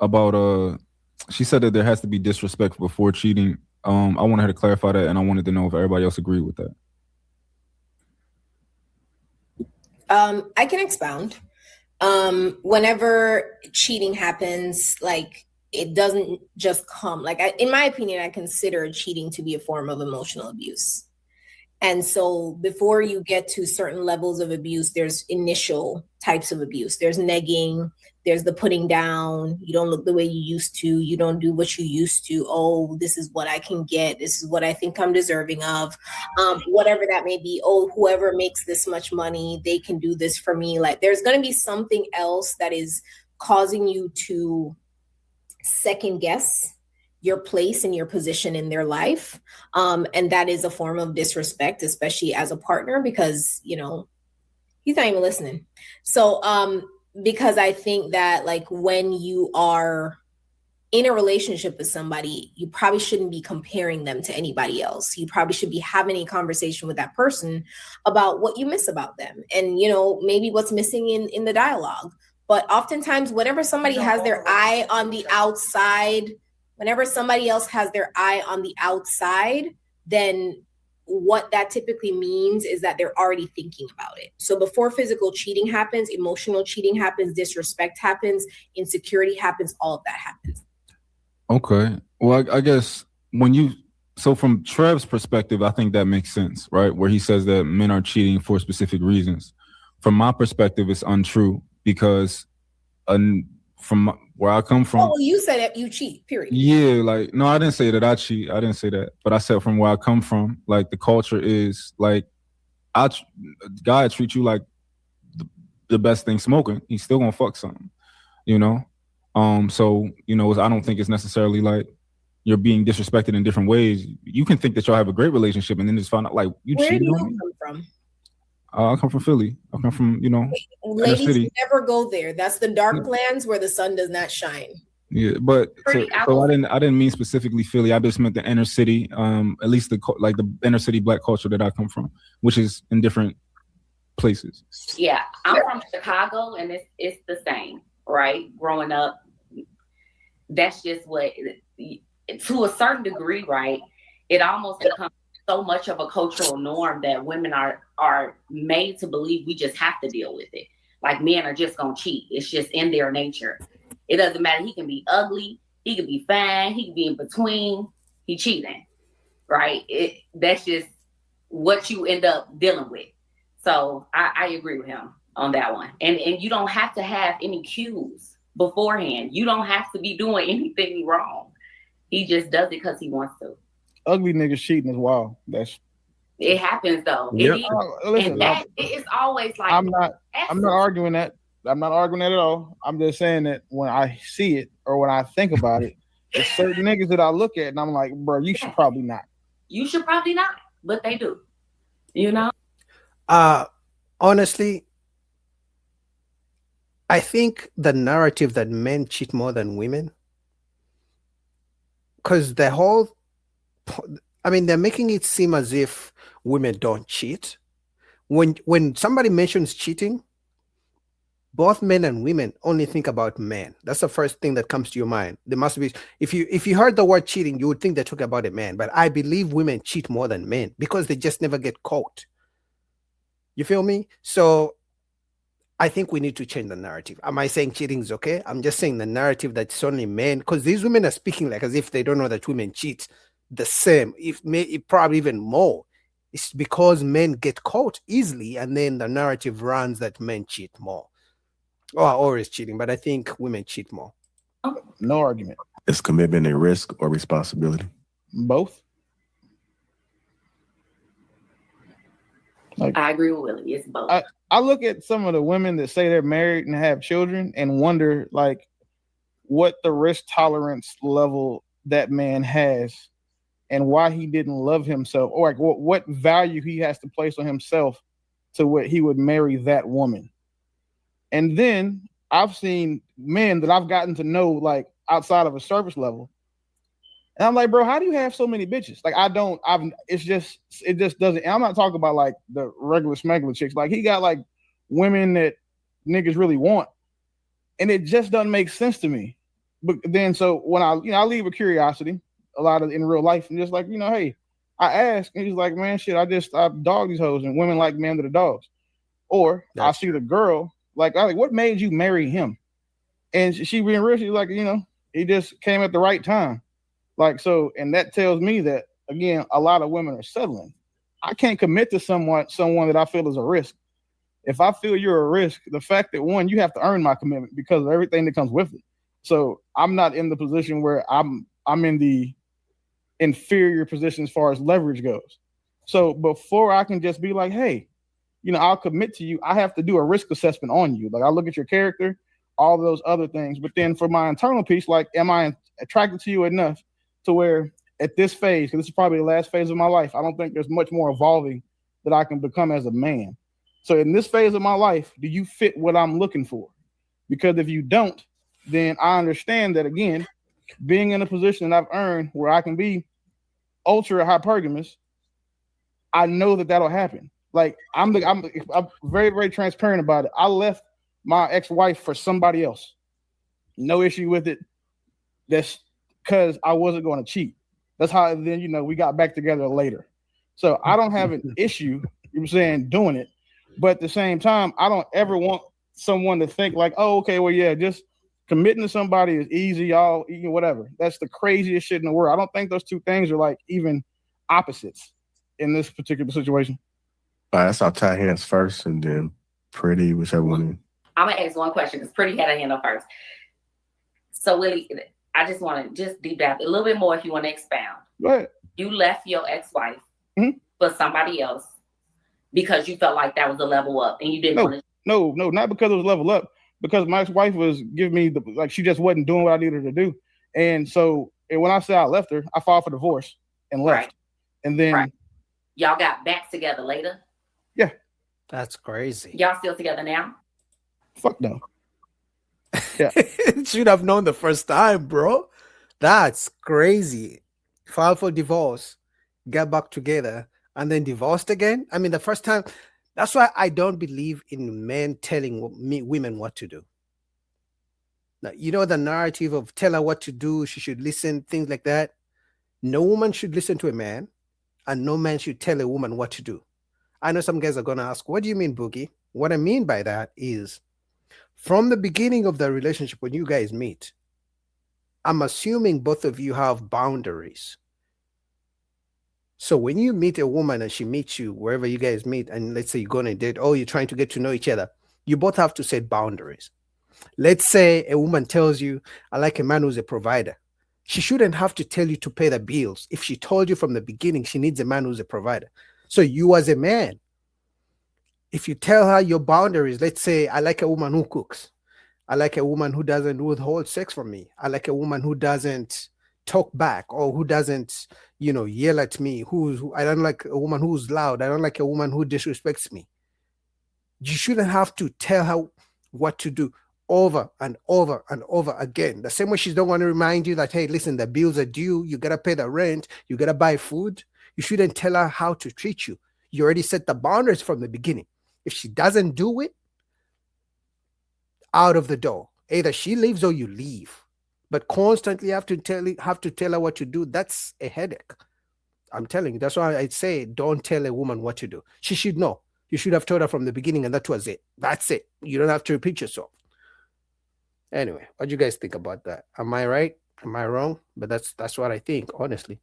about she said that there has to be disrespect before cheating. I wanted her to clarify that, and I wanted to know if everybody else agreed with that. I can expound. Whenever cheating happens, like it doesn't just come like in my opinion, I consider cheating to be a form of emotional abuse. And so before you get to certain levels of abuse, there's initial types of abuse. There's negging, there's the putting down, you don't look the way you used to, you don't do what you used to. Oh, this is what I can get. This is what I think I'm deserving of. Whatever that may be. Oh, whoever makes this much money, they can do this for me. Like there's going to be something else that is causing you to second guess your place and your position in their life. And that is a form of disrespect, especially as a partner, because, you know, he's not even listening. So, because I think that like when you are in a relationship with somebody, you probably shouldn't be comparing them to anybody else. You probably should be having a conversation with that person about what you miss about them and, you know, maybe what's missing in the dialogue. But oftentimes, whenever somebody has their eye on the outside, whenever somebody else has their eye on the outside, then what that typically means is that they're already thinking about it. So before physical cheating happens, emotional cheating happens, disrespect happens, insecurity happens, all of that happens. Okay. Well, I guess when you so from Trev's perspective, I think that makes sense, right? Where he says that men are cheating for specific reasons. From my perspective, it's untrue because from where I come from. Oh, well, you said it, you cheat, period. Yeah, like no, I didn't say that I cheat. I didn't say that, but I said from where I come from, like the culture is like, I guy treat you like the best thing smoking. He's still gonna fuck something, you know. So you know, I don't think it's necessarily like you're being disrespected in different ways. You can think that y'all have a great relationship, and then just find out like you Where do cheated you on me. come from? I come from Philly. I come from inner Ladies, city. never go there. That's the dark lands where the sun does not shine. Yeah, but so I didn't mean specifically Philly. I just meant the inner city. At least the inner city black culture that I come from, which is in different places. Yeah, I'm from Chicago, and it's the same, right? Growing up, that's just what, to a certain degree, right? It almost becomes so much of a cultural norm that women are made to believe we just have to deal with it. Like men are just gonna cheat. It's just in their nature. It doesn't matter. He can be ugly. He can be fine. He can be in between. He cheating, right? That's just what you end up dealing with. So I agree with him on that one. And you don't have to have any cues beforehand. You don't have to be doing anything wrong. He just does it because he wants to. Ugly niggas cheating is wild. It happens though. Yep. Listen, and that it's always like I'm not arguing that. I'm not arguing that at all. I'm just saying that when I see it or when I think about it, there's certain niggas that I look at and I'm like, bro, you should probably not. You should probably not, but they do. You know? Honestly, I think the narrative that men cheat more than women, because they're making it seem as if women don't cheat. When somebody mentions cheating, both men and women only think about men. That's the first thing that comes to your mind. There must be, if you heard the word cheating, you would think they're talking about a man. But I believe women cheat more than men because they just never get caught. You feel me? So I think we need to change the narrative. Am I saying cheating is okay? I'm just saying the narrative that it's only men, because these women are speaking like as if they don't know that women cheat the same, if probably even more. It's because men get caught easily, and then the narrative runs that men cheat more. Oh, always cheating, but I think women cheat more. No argument. Is commitment a risk or responsibility? Both. Like, I agree with Willie. It's both. I look at some of the women that say they're married and have children and wonder like what the risk tolerance level that man has and why he didn't love himself, or like what value he has to place on himself to what he would marry that woman. And then I've seen men that I've gotten to know like outside of a surface level. And I'm like, bro, how do you have so many bitches? Like, it just doesn't. And I'm not talking about like the regular smuggler chicks. Like, he got like women that niggas really want. And it just doesn't make sense to me but then so when I leave with curiosity a lot of in real life and just like, hey, I ask and he's like, man, shit, I dog these hoes and women like men to the dogs. Or I see the girl, like, what made you marry him? And she being real, she's like, he just came at the right time. Like, so, and that tells me that, again, a lot of women are settling. I can't commit to someone that I feel is a risk. If I feel you're a risk, the fact that, one, you have to earn my commitment because of everything that comes with it. So I'm not in the position where I'm in the inferior position as far as leverage goes. So before I can just be like, hey, I'll commit to you, I have to do a risk assessment on you. Like, I look at your character, all those other things. But then for my internal piece, like, am I attracted to you enough to where at this phase, because this is probably the last phase of my life, I don't think there's much more evolving that I can become as a man. So in this phase of my life, do you fit what I'm looking for? Because if you don't, then I understand that, again, being in a position that I've earned where I can be ultra hypergamous, I know that that'll happen. Like, I'm very, very transparent about it. I left my ex-wife for somebody else. No issue with it. That's because I wasn't going to cheat. That's how then, we got back together later. So I don't have an issue, doing it. But at the same time, I don't ever want someone to think like, oh, okay, well, yeah, just committing to somebody is easy, y'all, whatever. That's the craziest shit in the world. I don't think those two things are like even opposites in this particular situation. All right, so I'll tie hands first and then Pretty, whichever one. I'm going to ask one question because Pretty had a hand up first. So, Willie, I just want to deep dive a little bit more if you want to expound. Go ahead. You left your ex-wife for somebody else because you felt like that was a level up and you didn't want to. No, not because it was level up. Because my ex-wife was giving me she just wasn't doing what I needed her to do. And so when I say I left her, I filed for divorce and left. Right. And then y'all got back together later? Yeah. That's crazy. Y'all still together now? Fuck no. Yeah. Should have known the first time, bro. That's crazy. File for divorce, get back together, and then divorced again. I mean, the first time. That's why I don't believe in men telling women what to do. Now, the narrative of tell her what to do, she should listen, things like that. No woman should listen to a man, and no man should tell a woman what to do. I know some guys are going to ask, what do you mean, Boogie? What I mean by that is, from the beginning of the relationship, when you guys meet, I'm assuming both of you have boundaries. So when you meet a woman and she meets you wherever you guys meet, and let's say you go on a date, or you're trying to get to know each other, you both have to set boundaries. Let's say a woman tells you, I like a man who's a provider. She shouldn't have to tell you to pay the bills. If she told you from the beginning, she needs a man who's a provider. So you as a man, if you tell her your boundaries, let's say, I like a woman who cooks. I like a woman who doesn't withhold sex from me. I like a woman who doesn't talk back or who doesn't, yell at me. I don't like a woman who's loud. I don't like a woman who disrespects me. You shouldn't have to tell her what to do over and over and over again. The same way she don't want to remind you that, hey, listen, the bills are due. You got to pay the rent. You got to buy food. You shouldn't tell her how to treat you. You already set the boundaries from the beginning. If she doesn't do it, out of the door. Either she leaves or you leave. But constantly have to tell her what to do. That's a headache. I'm telling you. That's why I say don't tell a woman what to do. She should know. You should have told her from the beginning, and that was it. That's it. You don't have to repeat yourself. Anyway, what do you guys think about that? Am I right? Am I wrong? But that's what I think, honestly.